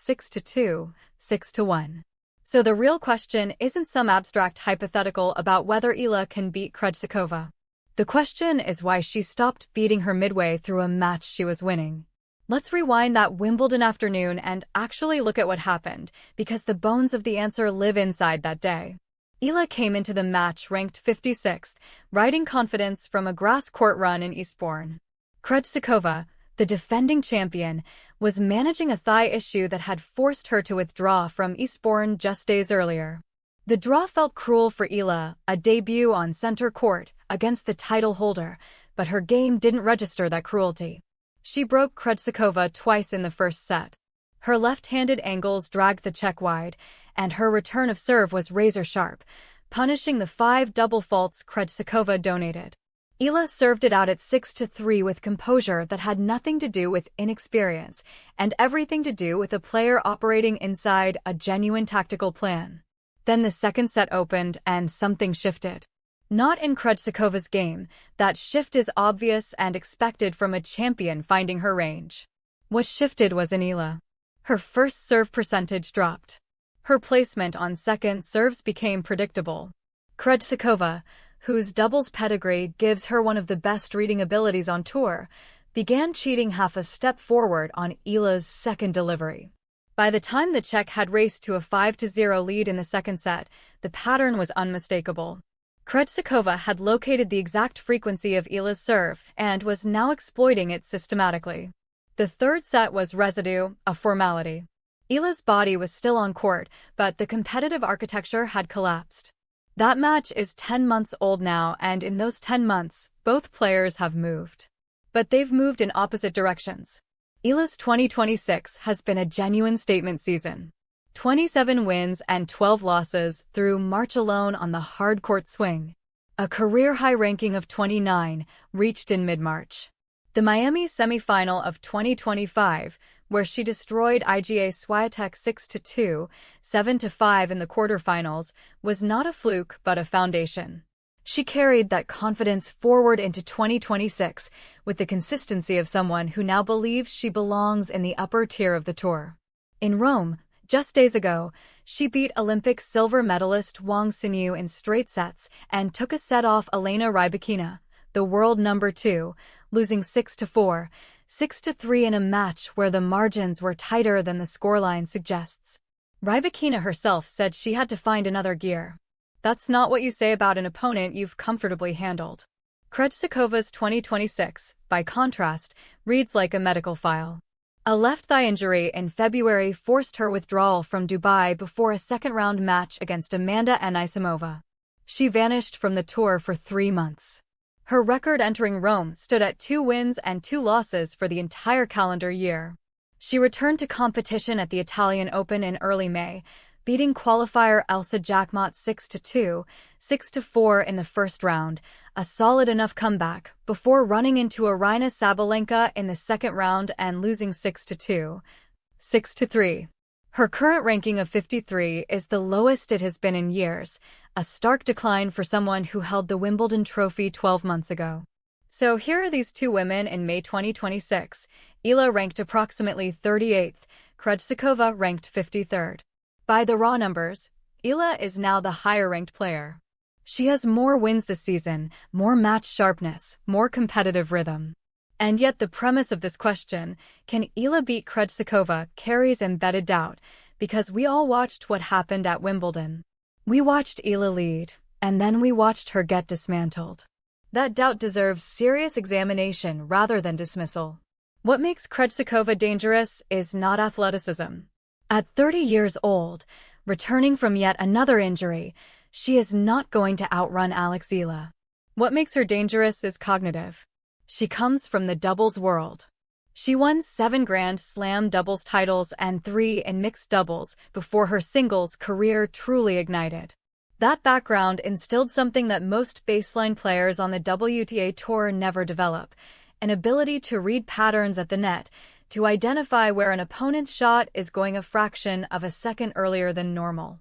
6-2, 6-1. So the real question isn't some abstract hypothetical about whether Eala can beat Krejcikova. The question is why she stopped beating her midway through a match she was winning. Let's rewind that Wimbledon afternoon and actually look at what happened, because the bones of the answer live inside that day. Eala came into the match ranked 56th, riding confidence from a grass court run in Eastbourne. Krejcikova, the defending champion, was managing a thigh issue that had forced her to withdraw from Eastbourne just days earlier. The draw felt cruel for Eala, a debut on center court against the title holder, but her game didn't register that cruelty. She broke Krejcikova twice in the first set. Her left-handed angles dragged the check wide, and her return of serve was razor-sharp, punishing the 5 double faults Krejcikova donated. Eala served it out at 6-3 with composure that had nothing to do with inexperience and everything to do with a player operating inside a genuine tactical plan. Then the second set opened and something shifted. Not in Krejcikova's game, that shift is obvious and expected from a champion finding her range. What shifted was in Eala. Her first serve percentage dropped. Her placement on second serves became predictable. Krejcikova, whose doubles pedigree gives her one of the best reading abilities on tour, began cheating half a step forward on Eala's second delivery. By the time the Czech had raced to a 5-0 lead in the second set, the pattern was unmistakable. Krejcikova had located the exact frequency of Eala's serve and was now exploiting it systematically. The third set was residue, a formality. Eala's body was still on court, but the competitive architecture had collapsed. That match is 10 months old now, and in those 10 months, both players have moved. But they've moved in opposite directions. Eala's 2026 has been a genuine statement season. 27 wins and 12 losses through March alone on the hard court swing. A career-high ranking of 29, reached in mid-March. The Miami semifinal of 2025, where she destroyed Iga Swiatek 6-2, 7-5 in the quarterfinals, was not a fluke but a foundation. She carried that confidence forward into 2026 with the consistency of someone who now believes she belongs in the upper tier of the tour. In Rome, just days ago, she beat Olympic silver medalist Wang Xinyu in straight sets and took a set off Elena Rybakina, the world number 2, losing 6-4, 6-3 in a match where the margins were tighter than the scoreline suggests. Rybakina herself said she had to find another gear. That's not what you say about an opponent you've comfortably handled. Krejcikova's 2026, by contrast, reads like a medical file. A left thigh injury in February forced her withdrawal from Dubai before a second-round match against Amanda Anisimova. She vanished from the tour for 3 months. Her record entering Rome stood at 2 wins and 2 losses for the entire calendar year. She returned to competition at the Italian Open in early May, beating qualifier Elsa Jakmot 6-2, 6-4 in the first round, a solid enough comeback, before running into Aryna Sabalenka in the second round and losing 6-2, 6-3. Her current ranking of 53 is the lowest it has been in years, a stark decline for someone who held the Wimbledon trophy 12 months ago. So here are these 2 women in May 2026. Eala ranked approximately 38th, Krejcikova ranked 53rd. By the raw numbers, Eala is now the higher-ranked player. She has more wins this season, more match sharpness, more competitive rhythm. And yet the premise of this question, can Eala beat Krejcikova, carries embedded doubt, because we all watched what happened at Wimbledon. We watched Eala lead, and then we watched her get dismantled. That doubt deserves serious examination rather than dismissal. What makes Krejcikova dangerous is not athleticism. At 30 years old, returning from yet another injury, she is not going to outrun Alex Eala. What makes her dangerous is cognitive. She comes from the doubles world. She won 7 Grand Slam doubles titles and 3 in mixed doubles before her singles career truly ignited. That background instilled something that most baseline players on the WTA Tour never develop, an ability to read patterns at the net, to identify where an opponent's shot is going a fraction of a second earlier than normal,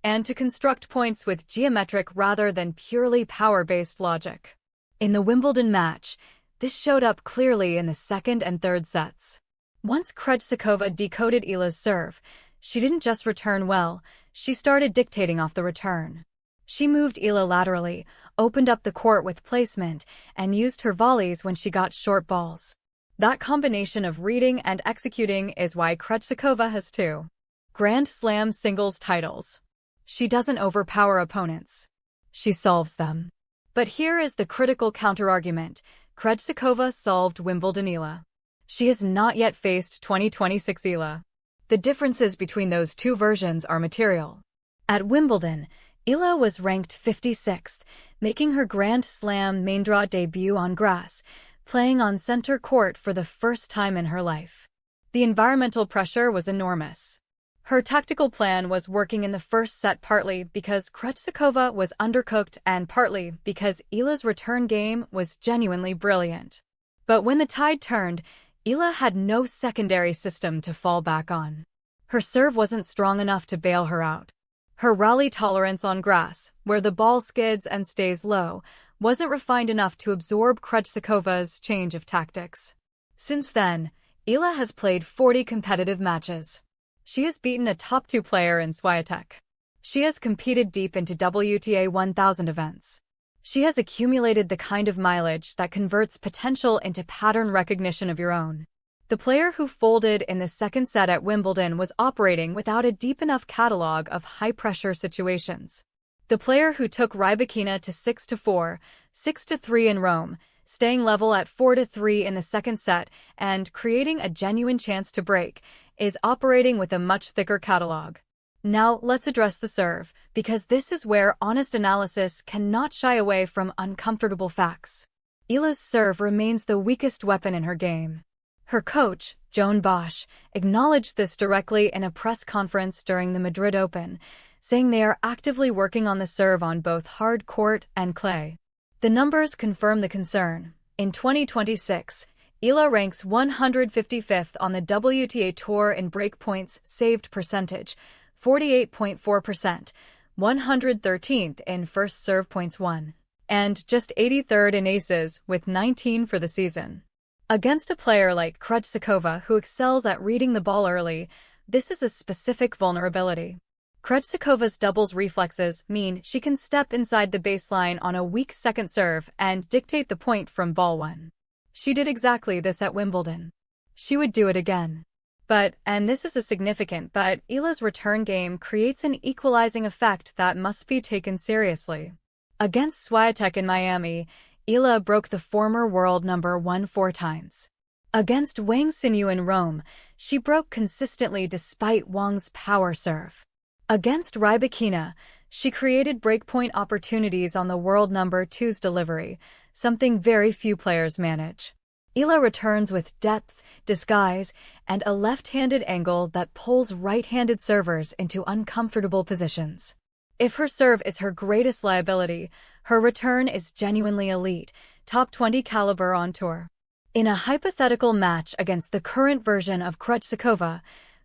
and to construct points with geometric rather than purely power-based logic. In the Wimbledon match, this showed up clearly in the second and third sets. Once Krejcikova decoded Eala's serve, she didn't just return well, she started dictating off the return. She moved Eala laterally, opened up the court with placement, and used her volleys when she got short balls. That combination of reading and executing is why Krejcikova has 2 Grand Slam singles titles. She doesn't overpower opponents. She solves them. But here is the critical counterargument. Krejcikova solved Wimbledon Eala. She has not yet faced 2026 Eala. The differences between those two versions are material. At Wimbledon, Eala was ranked 56th, making her Grand Slam main draw debut on grass, playing on center court for the first time in her life. The environmental pressure was enormous. Her tactical plan was working in the first set partly because Krejcikova was undercooked and partly because Eala's return game was genuinely brilliant. But when the tide turned, Eala had no secondary system to fall back on. Her serve wasn't strong enough to bail her out. Her rally tolerance on grass, where the ball skids and stays low, wasn't refined enough to absorb Krejcikova's change of tactics. Since then, Eala has played 40 competitive matches. She has beaten a top 2 player in Swiatek. She has competed deep into WTA 1000 events. She has accumulated the kind of mileage that converts potential into pattern recognition of your own. The player who folded in the second set at Wimbledon was operating without a deep enough catalog of high-pressure situations. The player who took Rybakina to 6-4, 6-3 in Rome, staying level at 4-3 in the second set, and creating a genuine chance to break, is operating with a much thicker catalog. Now let's address the serve, because this is where honest analysis cannot shy away from uncomfortable facts. Eala's serve remains the weakest weapon in her game. Her coach, Joan Bosch, acknowledged this directly in a press conference during the Madrid Open, saying they are actively working on the serve on both hard court and clay. The numbers confirm the concern. In 2026, Eala ranks 155th on the WTA Tour in breakpoints saved percentage, 48.4%, 113th in first serve points won, and just 83rd in aces with 19 for the season. Against a player like Krejcikova who excels at reading the ball early, this is a specific vulnerability. Krejcikova's doubles reflexes mean she can step inside the baseline on a weak second serve and dictate the point from ball 1. She did exactly this at Wimbledon. She would do it again. But, and this is a significant but, Eala's return game creates an equalizing effect that must be taken seriously. Against Swiatek in Miami, Eala broke the former world number 1 4 times. Against Wang Xinyu in Rome, she broke consistently despite Wang's power serve. Against Rybakina, she created breakpoint opportunities on the world number 2's delivery, something very few players manage. Eala returns with depth, disguise, and a left-handed angle that pulls right-handed servers into uncomfortable positions. If her serve is her greatest liability, her return is genuinely elite, top 20 caliber on tour. In a hypothetical match against the current version of Krejcikova,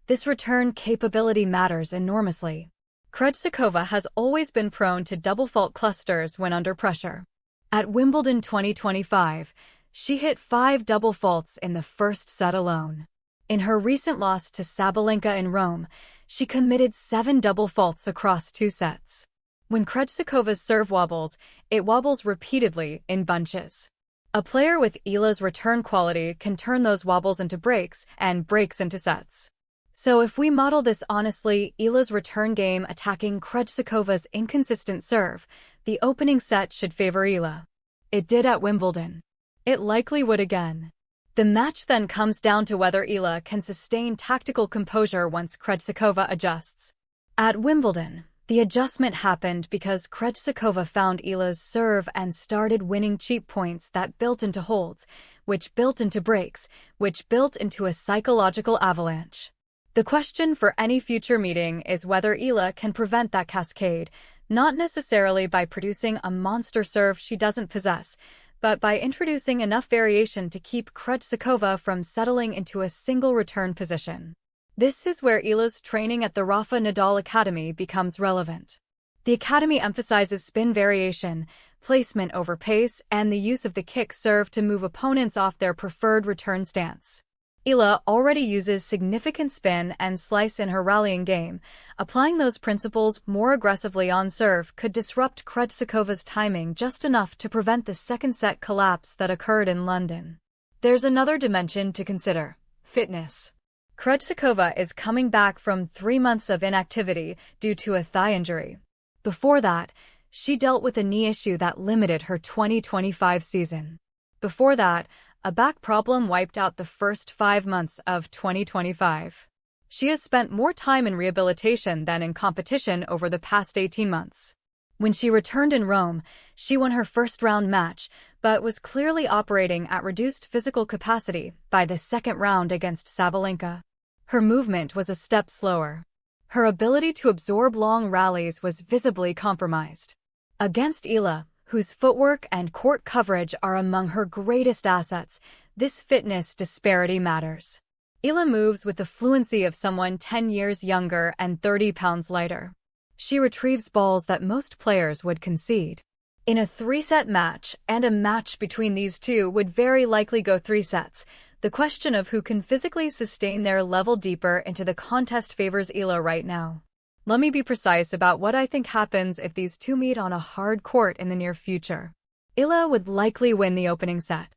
this return capability matters enormously. Krejcikova has always been prone to double fault clusters when under pressure. At Wimbledon 2025, she hit 5 double faults in the first set alone. In her recent loss to Sabalenka in Rome, she committed 7 double faults across 2 sets. When Krejcikova's serve wobbles, it wobbles repeatedly in bunches. A player with Eala's return quality can turn those wobbles into breaks and breaks into sets. So if we model this honestly, Eala's return game attacking Krejcikova's inconsistent serve, the opening set should favor Eala. It did at Wimbledon. It likely would again. The match then comes down to whether Eala can sustain tactical composure once Krejcikova adjusts. At Wimbledon, the adjustment happened because Krejcikova found Eala's serve and started winning cheap points that built into holds, which built into breaks, which built into a psychological avalanche. The question for any future meeting is whether Eala can prevent that cascade, not necessarily by producing a monster serve she doesn't possess, but by introducing enough variation to keep Krejcikova from settling into a single return position. This is where Eala's training at the Rafa Nadal Academy becomes relevant. The academy emphasizes spin variation, placement over pace, and the use of the kick serve to move opponents off their preferred return stance. Eala already uses significant spin and slice in her rallying game. Applying those principles more aggressively on serve could disrupt Krejcikova's timing just enough to prevent the second set collapse that occurred in London. There's another dimension to consider: fitness. Krejcikova is coming back from 3 months of inactivity due to a thigh injury. Before that, she dealt with a knee issue that limited her 2025 season. Before that, a back problem wiped out the first 5 months of 2025. She has spent more time in rehabilitation than in competition over the past 18 months. When she returned in Rome, she won her first-round match, but was clearly operating at reduced physical capacity by the second round against Sabalenka. Her movement was a step slower. Her ability to absorb long rallies was visibly compromised. Against Eala, whose footwork and court coverage are among her greatest assets, this fitness disparity matters. Eala moves with the fluency of someone 10 years younger and 30 pounds lighter. She retrieves balls that most players would concede. In a 3-set match, and a match between these two would very likely go 3 sets, the question of who can physically sustain their level deeper into the contest favors Eala right now. Let me be precise about what I think happens if these two meet on a hard court in the near future. Eala would likely win the opening set.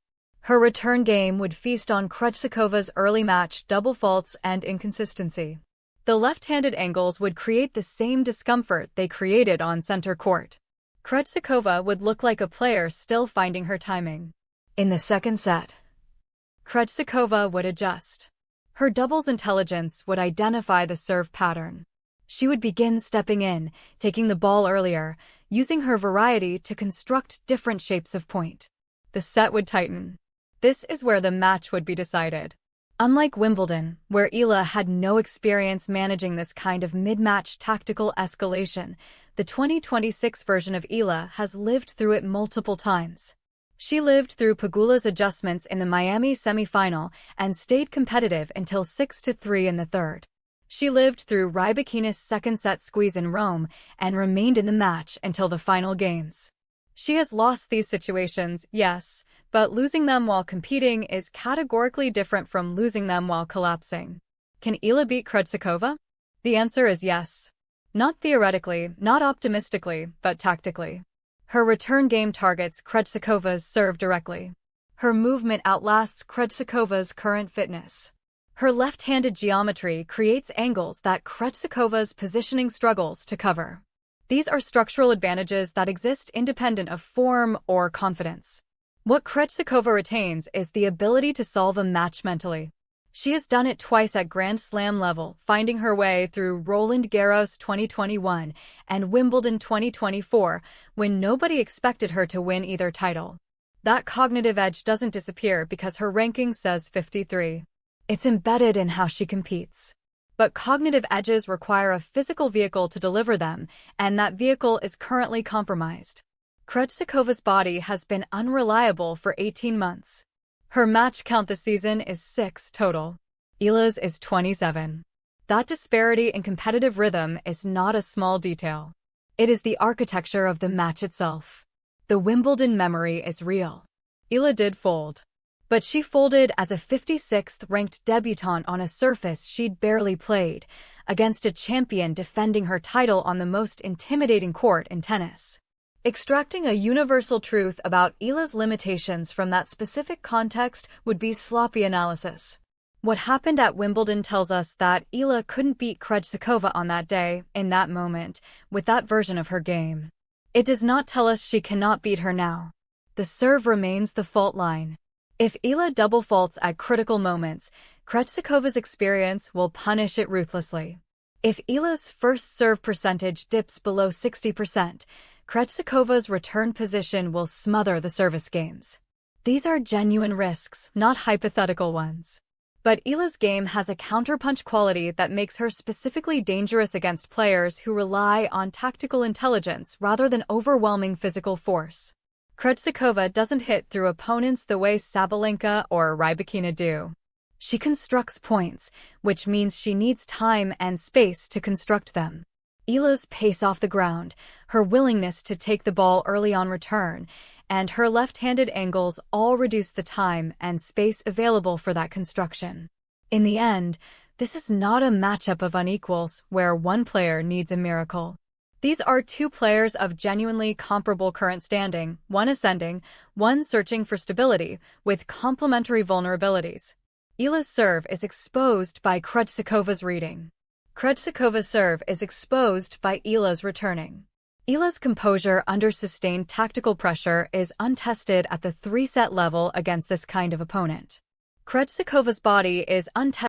Her return game would feast on Krejcikova's early match double faults and inconsistency. The left-handed angles would create the same discomfort they created on center court. Krejcikova would look like a player still finding her timing. In the second set, Krejcikova would adjust. Her doubles intelligence would identify the serve pattern. She would begin stepping in, taking the ball earlier, using her variety to construct different shapes of point. The set would tighten. This is where the match would be decided. Unlike Wimbledon, where Eala had no experience managing this kind of mid-match tactical escalation, the 2026 version of Eala has lived through it multiple times. She lived through Pegula's adjustments in the Miami semifinal and stayed competitive until 6-3 in the third. She lived through Rybakina's second-set squeeze in Rome and remained in the match until the final games. She has lost these situations, yes, but losing them while competing is categorically different from losing them while collapsing. Can Eala beat Krejcikova? The answer is yes. Not theoretically, not optimistically, but tactically. Her return game targets Krejcikova's serve directly. Her movement outlasts Krejcikova's current fitness. Her left-handed geometry creates angles that Krejcikova's positioning struggles to cover. These are structural advantages that exist independent of form or confidence. What Krejcikova retains is the ability to solve a match mentally. She has done it twice at Grand Slam level, finding her way through Roland Garros 2021 and Wimbledon 2024, when nobody expected her to win either title. That cognitive edge doesn't disappear because her ranking says 53. It's embedded in how she competes. But cognitive edges require a physical vehicle to deliver them, and that vehicle is currently compromised. Krejcikova's body has been unreliable for 18 months. Her match count this season is 6 total. Eala's is 27. That disparity in competitive rhythm is not a small detail. It is the architecture of the match itself. The Wimbledon memory is real. Eala did fold. But she folded as a 56th ranked debutante on a surface she'd barely played, against a champion defending her title on the most intimidating court in tennis. Extracting a universal truth about Eala's limitations from that specific context would be sloppy analysis. What happened at Wimbledon tells us that Eala couldn't beat Krejcikova on that day, in that moment, with that version of her game. It does not tell us she cannot beat her now. The serve remains the fault line. If Eala double faults at critical moments, Krejcikova's experience will punish it ruthlessly. If Eala's first serve percentage dips below 60%, Krejcikova's return position will smother the service games. These are genuine risks, not hypothetical ones. But Eala's game has a counterpunch quality that makes her specifically dangerous against players who rely on tactical intelligence rather than overwhelming physical force. Krejcikova doesn't hit through opponents the way Sabalenka or Rybakina do. She constructs points, which means she needs time and space to construct them. Eala's pace off the ground, her willingness to take the ball early on return, and her left-handed angles all reduce the time and space available for that construction. In the end, this is not a matchup of unequals where one player needs a miracle. These are two players of genuinely comparable current standing, one ascending, one searching for stability, with complementary vulnerabilities. Eala's serve is exposed by Krejcikova's reading. Krejcikova's serve is exposed by Eala's returning. Eala's composure under sustained tactical pressure is untested at the 3-set level against this kind of opponent. Krejcikova's body is untested